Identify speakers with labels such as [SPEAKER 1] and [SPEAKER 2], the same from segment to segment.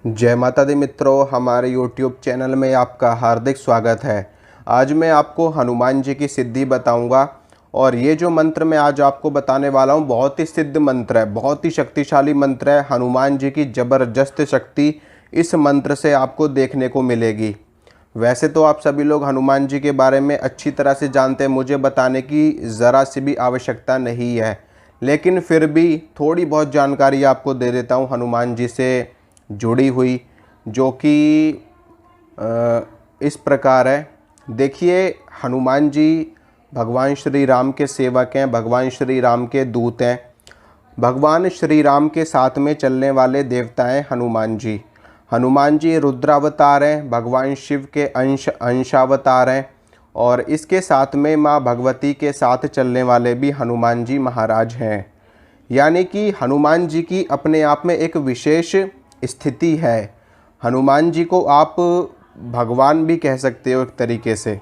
[SPEAKER 1] जय माता दी मित्रों, हमारे YouTube चैनल में आपका हार्दिक स्वागत है। आज मैं आपको हनुमान जी की सिद्धि बताऊंगा और ये जो मंत्र मैं आज आपको बताने वाला हूँ बहुत ही सिद्ध मंत्र है, बहुत ही शक्तिशाली मंत्र है। हनुमान जी की ज़बरदस्त शक्ति इस मंत्र से आपको देखने को मिलेगी। वैसे तो आप सभी लोग हनुमान जी के बारे में अच्छी तरह से जानते हैं, मुझे बताने की ज़रा सी भी आवश्यकता नहीं है, लेकिन फिर भी थोड़ी बहुत जानकारी आपको दे देता हूँ हनुमान जी से जुड़ी हुई, जो कि इस प्रकार है। देखिए, हनुमान जी भगवान श्री राम के सेवक हैं, भगवान श्री राम के दूत हैं, भगवान श्री राम के साथ में चलने वाले देवता हैं हनुमान जी। हनुमान जी रुद्रावतार हैं, भगवान शिव के अंशावतार हैं और इसके साथ में माँ भगवती के साथ चलने वाले भी हनुमान जी महाराज हैं। यानी कि हनुमान जी की अपने आप में एक विशेष स्थिति है। हनुमान जी को आप भगवान भी कह सकते हो एक तरीके से,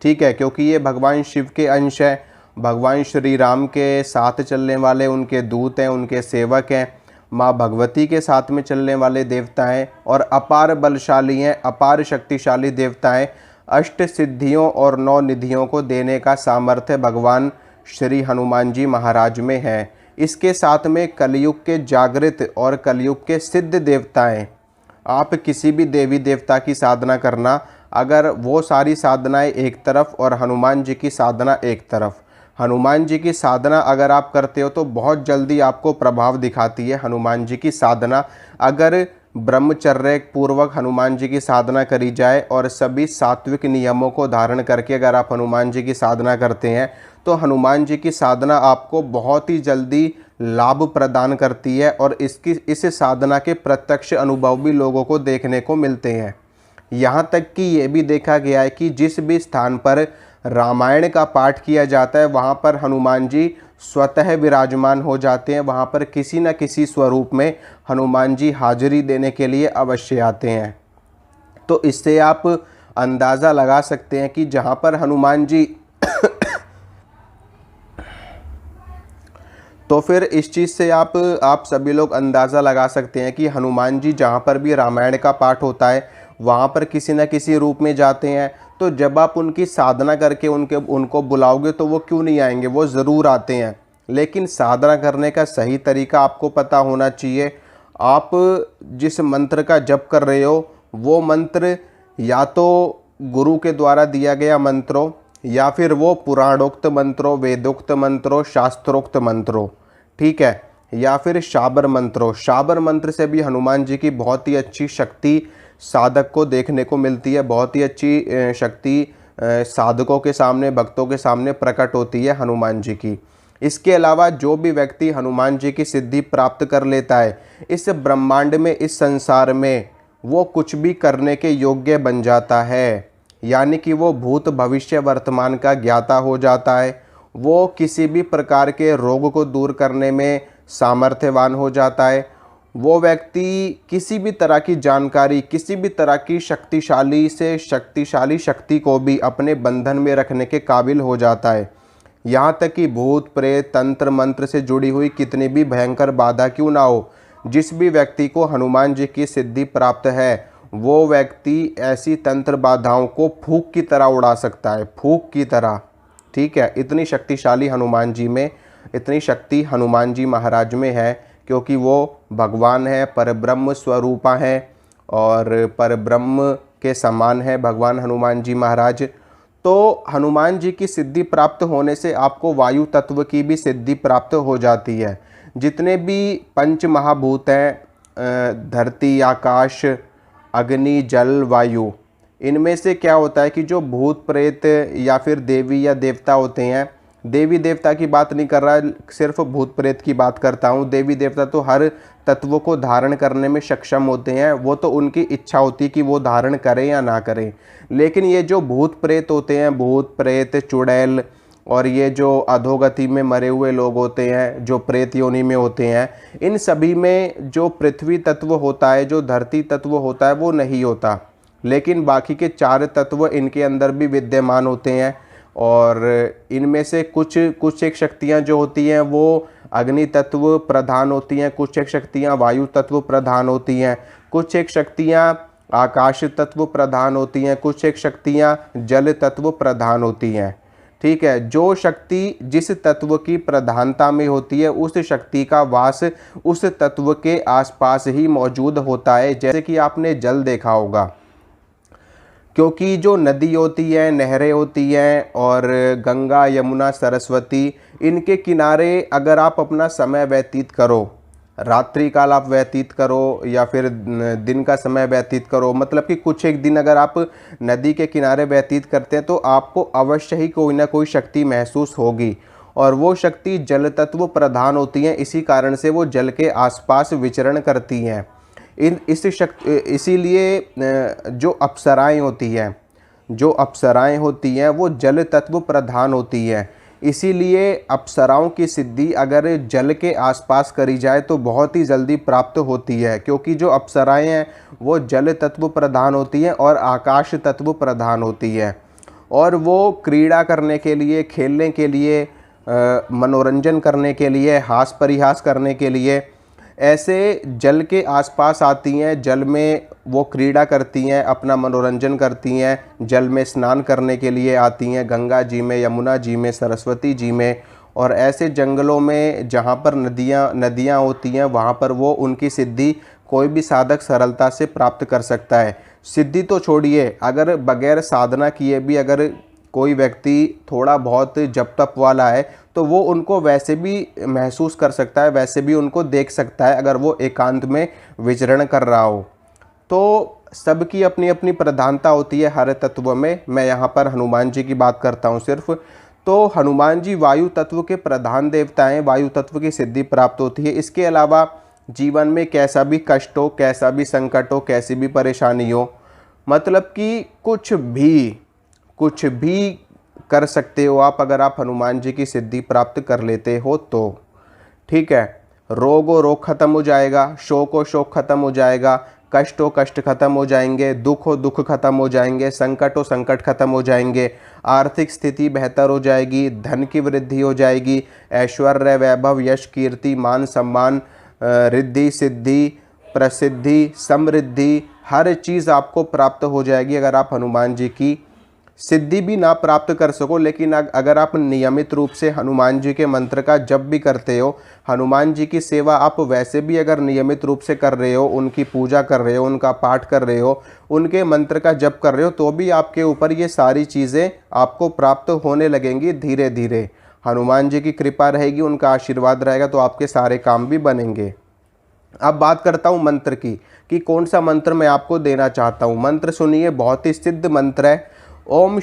[SPEAKER 1] ठीक है, क्योंकि ये भगवान शिव के अंश है, भगवान श्री राम के साथ चलने वाले उनके दूत हैं, उनके सेवक हैं, माँ भगवती के साथ में चलने वाले देवता हैं और अपार बलशाली हैं, अपार शक्तिशाली देवता हैं। अष्ट सिद्धियों और 9 निधियों को देने का सामर्थ्य भगवान श्री हनुमान जी महाराज में है। इसके साथ में कलयुग के जागृत और कलयुग के सिद्ध देवता हैं। आप किसी भी देवी देवता की साधना करना, अगर वो सारी साधनाएं एक तरफ और हनुमान जी की साधना एक तरफ, हनुमान जी की साधना अगर आप करते हो तो बहुत जल्दी आपको प्रभाव दिखाती है हनुमान जी की साधना। अगर ब्रह्मचर्य पूर्वक हनुमान जी की साधना करी जाए और सभी सात्विक नियमों को धारण करके अगर आप हनुमान जी की साधना करते हैं तो हनुमान जी की साधना आपको बहुत ही जल्दी लाभ प्रदान करती है और इस साधना के प्रत्यक्ष अनुभव भी लोगों को देखने को मिलते हैं। यहाँ तक कि ये भी देखा गया है कि जिस भी स्थान पर रामायण का पाठ किया जाता है वहाँ पर हनुमान जी स्वतः विराजमान हो जाते हैं, वहाँ पर किसी न किसी स्वरूप में हनुमान जी हाजिरी देने के लिए अवश्य आते हैं। तो इससे आप अंदाज़ा लगा सकते हैं कि जहाँ पर हनुमान जी तो फिर इस चीज़ से आप सभी लोग अंदाज़ा लगा सकते हैं कि हनुमान जी जहाँ पर भी रामायण का पाठ होता है वहाँ पर किसी न किसी रूप में जाते हैं। तो जब आप उनकी साधना करके उनको बुलाओगे तो वो क्यों नहीं आएंगे, वो ज़रूर आते हैं। लेकिन साधना करने का सही तरीका आपको पता होना चाहिए। आप जिस मंत्र का जप कर रहे हो वो मंत्र या तो गुरु के द्वारा दिया गया मंत्र हो या फिर वो पुराणोक्त मंत्रों, वेदोक्त मंत्रों, शास्त्रोक्त मंत्रों, ठीक है, या फिर शाबर मंत्रों। शाबर मंत्र से भी हनुमान जी की बहुत ही अच्छी शक्ति साधक को देखने को मिलती है, बहुत ही अच्छी शक्ति साधकों के सामने, भक्तों के सामने प्रकट होती है हनुमान जी की। इसके अलावा जो भी व्यक्ति हनुमान जी की सिद्धि प्राप्त कर लेता है इस ब्रह्मांड में, इस संसार में, वो कुछ भी करने के योग्य बन जाता है। यानी कि वो भूत भविष्य वर्तमान का ज्ञाता हो जाता है, वो किसी भी प्रकार के रोग को दूर करने में सामर्थ्यवान हो जाता है, वो व्यक्ति किसी भी तरह की जानकारी, किसी भी तरह की शक्तिशाली से शक्तिशाली शक्ति को भी अपने बंधन में रखने के काबिल हो जाता है। यहाँ तक कि भूत प्रेत तंत्र मंत्र से जुड़ी हुई कितनी भी भयंकर बाधा क्यों ना हो, जिस भी व्यक्ति को हनुमान जी की सिद्धि प्राप्त है वो व्यक्ति ऐसी तंत्र बाधाओं को फूंक की तरह उड़ा सकता है, फूंक की तरह, ठीक है। इतनी शक्तिशाली हनुमान जी में, इतनी शक्ति हनुमान जी महाराज में है, क्योंकि वो भगवान है, परब्रह्म स्वरूपा हैं और परब्रह्म के समान है भगवान हनुमान जी महाराज। तो हनुमान जी की सिद्धि प्राप्त होने से आपको वायु तत्व की भी सिद्धि प्राप्त हो जाती है। जितने भी पंच महाभूत हैं, धरती, आकाश, अग्नि, जल, वायु, इनमें से क्या होता है कि जो भूत प्रेत या फिर देवी या देवता होते हैं, देवी देवता की बात नहीं कर रहा, सिर्फ भूत प्रेत की बात करता हूँ। देवी देवता तो हर तत्व को धारण करने में सक्षम होते हैं, वो तो उनकी इच्छा होती है कि वो धारण करें या ना करें। लेकिन ये जो भूत प्रेत होते हैं, भूत प्रेत, चुड़ैल और ये जो अधोगति में मरे हुए लोग होते हैं, जो प्रेत योनि में होते हैं, इन सभी में जो पृथ्वी तत्व होता है, जो धरती तत्व होता है, वो नहीं होता। लेकिन बाकी के 4 तत्व इनके अंदर भी विद्यमान होते हैं और इनमें से कुछ एक शक्तियाँ जो होती हैं वो अग्नि तत्व प्रधान होती हैं, कुछ एक शक्तियाँ वायु तत्व प्रधान होती हैं, कुछ एक शक्तियाँ आकाश तत्व प्रधान होती हैं, कुछ एक शक्तियाँ जल तत्व प्रधान होती हैं। ठीक है, जो शक्ति जिस तत्व की प्रधानता में होती है उस शक्ति का वास उस तत्व के आसपास ही मौजूद होता है। जैसे कि आपने जल देखा होगा, क्योंकि जो नदी होती है, नहरें होती हैं और गंगा यमुना सरस्वती, इनके किनारे अगर आप अपना समय व्यतीत करो, रात्रि काल आप व्यतीत करो या फिर दिन का समय व्यतीत करो, मतलब कि कुछ एक दिन अगर आप नदी के किनारे व्यतीत करते हैं तो आपको अवश्य ही कोई ना कोई शक्ति महसूस होगी, और वो शक्ति जल तत्व प्रधान होती हैं। इसी कारण से वो जल के आसपास विचरण करती हैं। इसीलिए जो अप्सराएं होती हैं वो जल तत्व प्रधान होती हैं। इसीलिए अप्सराओं की सिद्धि अगर जल के आसपास करी जाए तो बहुत ही जल्दी प्राप्त होती है, क्योंकि जो अप्सराएं हैं वो जल तत्व प्रधान होती हैं और आकाश तत्व प्रधान होती है, और वो क्रीड़ा करने के लिए, खेलने के लिए, मनोरंजन करने के लिए, हास परिहास करने के लिए ऐसे जल के आसपास आती हैं। जल में वो क्रीड़ा करती हैं, अपना मनोरंजन करती हैं, जल में स्नान करने के लिए आती हैं, गंगा जी में, यमुना जी में, सरस्वती जी में, और ऐसे जंगलों में जहाँ पर नदियाँ होती हैं वहाँ पर वो उनकी सिद्धि कोई भी साधक सरलता से प्राप्त कर सकता है। सिद्धि तो छोड़िए, अगर बगैर साधना किए भी अगर कोई व्यक्ति थोड़ा बहुत जप तप वाला है तो वो उनको वैसे भी महसूस कर सकता है, वैसे भी उनको देख सकता है अगर वो एकांत में विचरण कर रहा हो। तो सबकी अपनी अपनी प्रधानता होती है हर तत्व में। मैं यहाँ पर हनुमान जी की बात करता हूँ सिर्फ। तो हनुमान जी वायु तत्व के प्रधान देवता हैं, वायु तत्व की सिद्धि प्राप्त होती है। इसके अलावा जीवन में कैसा भी कष्ट हो, कैसा भी संकट हो, कैसी भी परेशानी हो, मतलब कि कुछ भी कर सकते हो आप अगर आप हनुमान जी की सिद्धि प्राप्त कर लेते हो तो। ठीक है, रोग हो रोग खत्म हो जाएगा, शोक हो शोक खत्म हो जाएगा, कष्ट हो कष्ट खत्म हो जाएंगे, दुख हो दुख खत्म हो जाएंगे, संकट हो संकट खत्म हो जाएंगे, आर्थिक स्थिति बेहतर हो जाएगी, धन की वृद्धि हो जाएगी, ऐश्वर्य वैभव यश कीर्ति मान सम्मान, रिद्धि सिद्धि प्रसिद्धि समृद्धि, हर चीज़ आपको प्राप्त हो जाएगी अगर आप हनुमान जी की सिद्धि भी ना प्राप्त कर सको। लेकिन अगर आप नियमित रूप से हनुमान जी के मंत्र का जप भी करते हो, हनुमान जी की सेवा आप वैसे भी अगर नियमित रूप से कर रहे हो, उनकी पूजा कर रहे हो, उनका पाठ कर रहे हो, उनके मंत्र का जप कर रहे हो, तो भी आपके ऊपर ये सारी चीज़ें आपको प्राप्त होने लगेंगी धीरे धीरे। हनुमान जी की कृपा रहेगी, उनका आशीर्वाद रहेगा तो आपके सारे काम भी बनेंगे। अब बात करता हूँ मंत्र की कि कौन सा मंत्र मैं आपको देना चाहता हूँ। मंत्र सुनिए, बहुत ही सिद्ध मंत्र है। ओम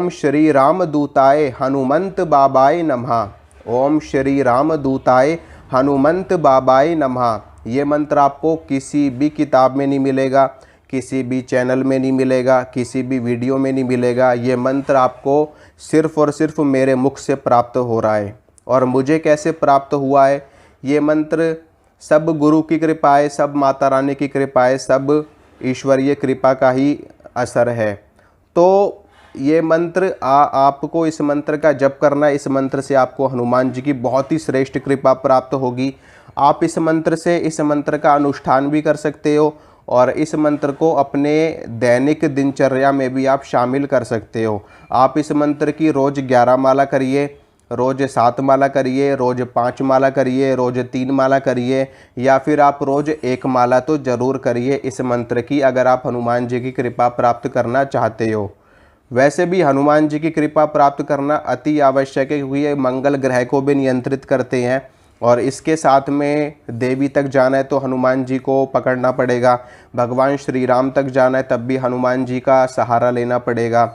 [SPEAKER 1] श्री रामदूताय हनुमंत बाबाय नमः। ओम श्री रामदूताय हनुमंत बाबाय नमः। ये मंत्र आपको किसी भी किताब में नहीं मिलेगा, किसी भी चैनल में नहीं मिलेगा, किसी भी वीडियो में नहीं मिलेगा। ये मंत्र आपको सिर्फ़ और सिर्फ मेरे मुख से प्राप्त हो रहा है। और मुझे कैसे प्राप्त हुआ है ये मंत्र? सब गुरु की कृपा है, सब माता रानी की कृपा है, सब ईश्वरीय कृपा का ही असर है। तो ये मंत्र आपको इस मंत्र का जप करना है। इस मंत्र से आपको हनुमान जी की बहुत ही श्रेष्ठ कृपा प्राप्त होगी। आप इस मंत्र से इस मंत्र का अनुष्ठान भी कर सकते हो और इस मंत्र को अपने दैनिक दिनचर्या में भी आप शामिल कर सकते हो। आप इस मंत्र की रोज़ 11 माला करिए, रोज़ 7 माला करिए, रोज़ 5 माला करिए, रोज़ 3 माला करिए, या फिर आप रोज़ 1 माला तो ज़रूर करिए इस मंत्र की, अगर आप हनुमान जी की कृपा प्राप्त करना चाहते हो। वैसे भी हनुमान जी की कृपा प्राप्त करना अति आवश्यक है, क्योंकि ये मंगल ग्रह को भी नियंत्रित करते हैं, और इसके साथ में देवी तक जाना है तो हनुमान जी को पकड़ना पड़ेगा, भगवान श्री राम तक जाना है तब भी हनुमान जी का सहारा लेना पड़ेगा।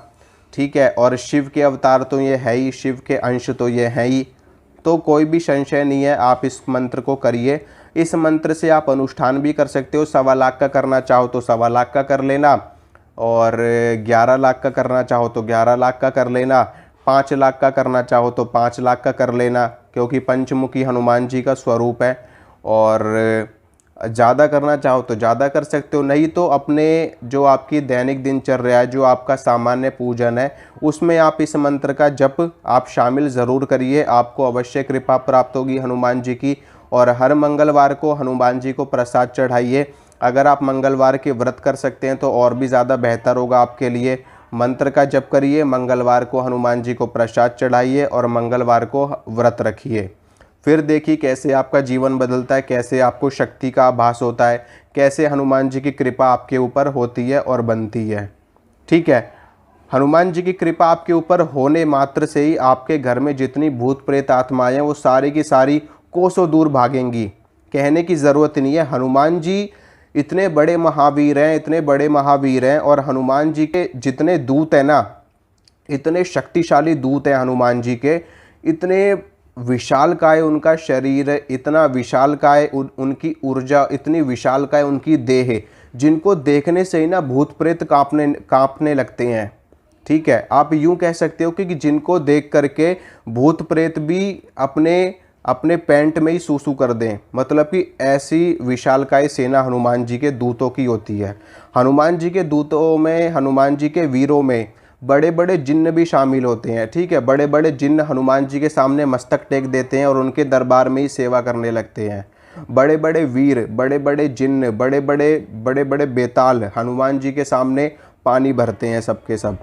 [SPEAKER 1] ठीक है, और शिव के अवतार तो ये है ही, शिव के अंश तो ये हैं ही, तो कोई भी संशय नहीं है। आप इस मंत्र को करिए। इस मंत्र से आप अनुष्ठान भी कर सकते हो। 1.25 लाख का करना चाहो तो 1.25 लाख का कर लेना, और 11 लाख का करना चाहो तो 11 लाख का कर लेना, 5 लाख का करना चाहो तो 5 लाख का कर लेना, क्योंकि पंचमुखी हनुमान जी का स्वरूप है। और ज़्यादा करना चाहो तो ज़्यादा कर सकते हो, नहीं तो अपने जो आपकी दैनिक दिनचर्या है, जो आपका सामान्य पूजन है, उसमें आप इस मंत्र का जप आप शामिल ज़रूर करिए। आपको अवश्य कृपा प्राप्त होगी हनुमान जी की। और हर मंगलवार को हनुमान जी को प्रसाद चढ़ाइए। अगर आप मंगलवार के व्रत कर सकते हैं तो और भी ज़्यादा बेहतर होगा आपके लिए। मंत्र का जप करिए, मंगलवार को हनुमान जी को प्रसाद चढ़ाइए और मंगलवार को व्रत रखिए। फिर देखिए कैसे आपका जीवन बदलता है, कैसे आपको शक्ति का आभास होता है, कैसे हनुमान जी की कृपा आपके ऊपर होती है और बनती है। ठीक है, हनुमान जी की कृपा आपके ऊपर होने मात्र से ही आपके घर में जितनी भूत प्रेत आत्माएं हैं वो सारी की सारी कोसों दूर भागेंगी। कहने की ज़रूरत नहीं है, हनुमान जी इतने बड़े महावीर हैं, इतने बड़े महावीर हैं, और हनुमान जी के जितने दूत हैं ना, इतने शक्तिशाली दूत हैं हनुमान जी के, इतने विशालकाय उनका शरीर, इतना विशालकाय उनकी ऊर्जा, इतनी विशालकाय उनकी देह, जिनको देखने से ही ना भूत प्रेत कांपने लगते हैं। ठीक है, आप यूं कह सकते हो कि जिनको देख करके भूत प्रेत भी अपने अपने पैंट में ही सूसू कर दें, मतलब कि ऐसी विशालकाय सेना हनुमान जी के दूतों की होती है। हनुमान जी के दूतों में, हनुमान जी के वीरों में बड़े बड़े जिन्न भी शामिल होते हैं। ठीक है, बड़े बड़े जिन्न हनुमान जी के सामने मस्तक टेक देते हैं और उनके दरबार में ही सेवा करने लगते हैं। बड़े बड़े वीर, बड़े बड़े जिन्न, बड़े बड़े बेताल हनुमान जी के सामने पानी भरते हैं सबके सब।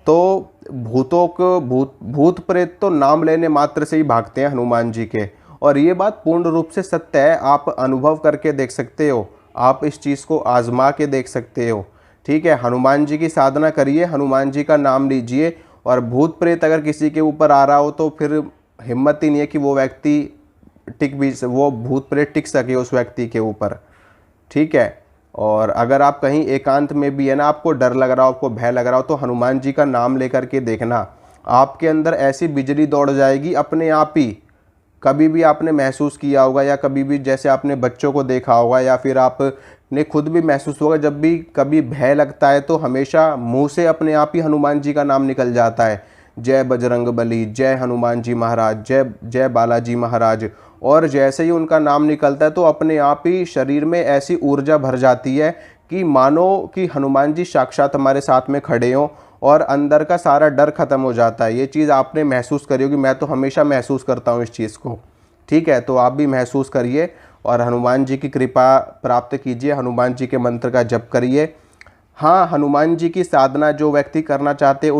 [SPEAKER 1] तो भूत प्रेत तो नाम लेने मात्र से ही भागते हैं हनुमान जी के, और ये बात पूर्ण रूप से सत्य है। आप अनुभव करके देख सकते हो, आप इस चीज़ को आजमा के देख सकते हो। ठीक है, हनुमान जी की साधना करिए, हनुमान जी का नाम लीजिए, और भूत प्रेत अगर किसी के ऊपर आ रहा हो तो फिर हिम्मत ही नहीं है कि वो व्यक्ति वो भूत प्रेत टिक सके उस व्यक्ति के ऊपर। ठीक है, और अगर आप कहीं एकांत में भी है ना, आपको डर लग रहा हो, आपको भय लग रहा हो, तो हनुमान जी का नाम लेकर के देखना, आपके अंदर ऐसी बिजली दौड़ जाएगी अपने आप ही। कभी भी आपने महसूस किया होगा, या कभी भी जैसे आपने बच्चों को देखा होगा, या फिर आपने खुद भी महसूस होगा, जब भी कभी भय लगता है तो हमेशा मुंह से अपने आप ही हनुमान जी का नाम निकल जाता है। जय बजरंग बली, जय हनुमान जी महाराज, जय जय बालाजी महाराज। और जैसे ही उनका नाम निकलता है तो अपने आप ही शरीर में ऐसी ऊर्जा भर जाती है कि मानो कि हनुमान जी साक्षात हमारे साथ में खड़े हों, और अंदर का सारा डर खत्म हो जाता है। ये चीज़ आपने महसूस करी होगी, मैं तो हमेशा महसूस करता हूँ इस चीज़ को। ठीक है, तो आप भी महसूस करिए और हनुमान जी की कृपा प्राप्त कीजिए, हनुमान जी के मंत्र का जप करिए। हाँ, हनुमान जी की साधना जो व्यक्ति करना चाहते हैं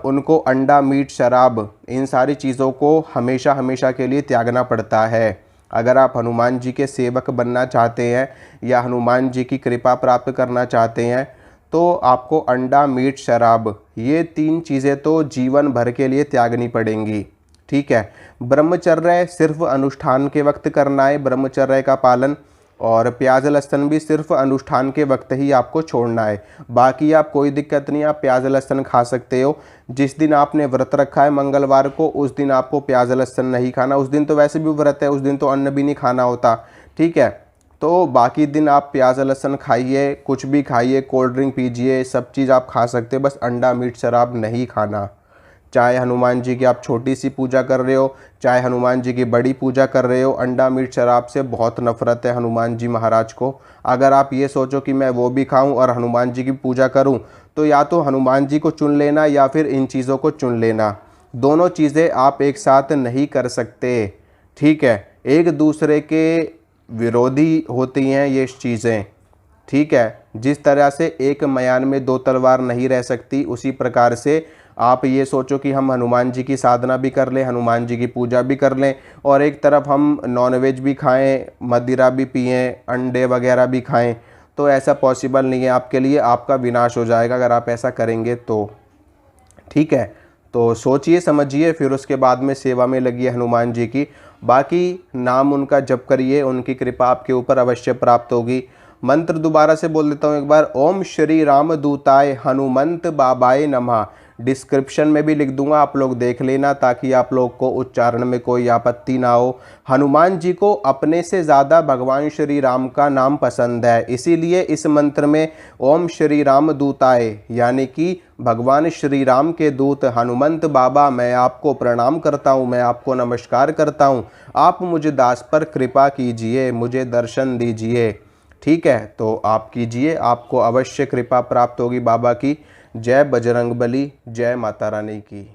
[SPEAKER 1] उनको अंडा, मीट, शराब, इन सारी चीज़ों को हमेशा हमेशा के लिए त्यागना पड़ता है। अगर आप हनुमान जी के सेवक बनना चाहते हैं या हनुमान जी की कृपा प्राप्त करना चाहते हैं तो आपको अंडा, मीट, शराब, ये 3 चीज़ें तो जीवन भर के लिए त्यागनी पड़ेंगी। ठीक है, ब्रह्मचर्य सिर्फ अनुष्ठान के वक्त करना है, ब्रह्मचर्य का पालन, और प्याज लहसुन भी सिर्फ अनुष्ठान के वक्त ही आपको छोड़ना है। बाकी आप कोई दिक्कत नहीं, आप प्याज लहसुन खा सकते हो। जिस दिन आपने व्रत रखा है मंगलवार को, उस दिन आपको प्याज लहसुन नहीं खाना। उस दिन तो वैसे भी व्रत है, उस दिन तो अन्न भी नहीं खाना होता। ठीक है, तो बाकी दिन आप प्याज लहसुन खाइए, कुछ भी खाइए, कोल्ड ड्रिंक पीजिए, सब चीज़ आप खा सकते हो, बस अंडा, मीट, शराब नहीं खाना। चाहे हनुमान जी की आप छोटी सी पूजा कर रहे हो, चाहे हनुमान जी की बड़ी पूजा कर रहे हो, अंडा, मीट, शराब से बहुत नफरत है हनुमान जी महाराज को। अगर आप ये सोचो कि मैं वो भी खाऊं और हनुमान जी की पूजा करूं, तो या तो हनुमान जी को चुन लेना या फिर इन चीज़ों को चुन लेना। दोनों चीज़ें आप एक साथ नहीं कर सकते। ठीक है, एक दूसरे के विरोधी होती हैं ये चीज़ें। ठीक है, जिस तरह से एक म्यान में 2 तलवार नहीं रह सकती, उसी प्रकार से आप ये सोचो कि हम हनुमान जी की साधना भी कर लें, हनुमान जी की पूजा भी कर लें, और एक तरफ हम नॉनवेज भी खाएं, मदिरा भी पिएं, अंडे वगैरह भी खाएं, तो ऐसा पॉसिबल नहीं है आपके लिए। आपका विनाश हो जाएगा अगर आप ऐसा करेंगे तो। ठीक है, तो सोचिए समझिए, फिर उसके बाद में सेवा में लगिए हनुमान जी की। बाकी नाम उनका जप करिए, उनकी कृपा आपके ऊपर अवश्य प्राप्त होगी। मंत्र दोबारा से बोल देता हूँ एक बार, ओम श्री राम दूताय हनुमंत बाबाय नमः। डिस्क्रिप्शन में भी लिख दूंगा, आप लोग देख लेना ताकि आप लोग को उच्चारण में कोई आपत्ति ना हो। हनुमान जी को अपने से ज़्यादा भगवान श्री राम का नाम पसंद है, इसीलिए इस मंत्र में ओम श्री राम दूताय, यानी कि भगवान श्री राम के दूत हनुमंत बाबा, मैं आपको प्रणाम करता हूँ, मैं आपको नमस्कार करता हूँ, आप मुझे दास पर कृपा कीजिए, मुझे दर्शन दीजिए। ठीक है, तो आप कीजिए, आपको अवश्य कृपा प्राप्त होगी बाबा की। जय बजरंग बली, जय माता रानी की।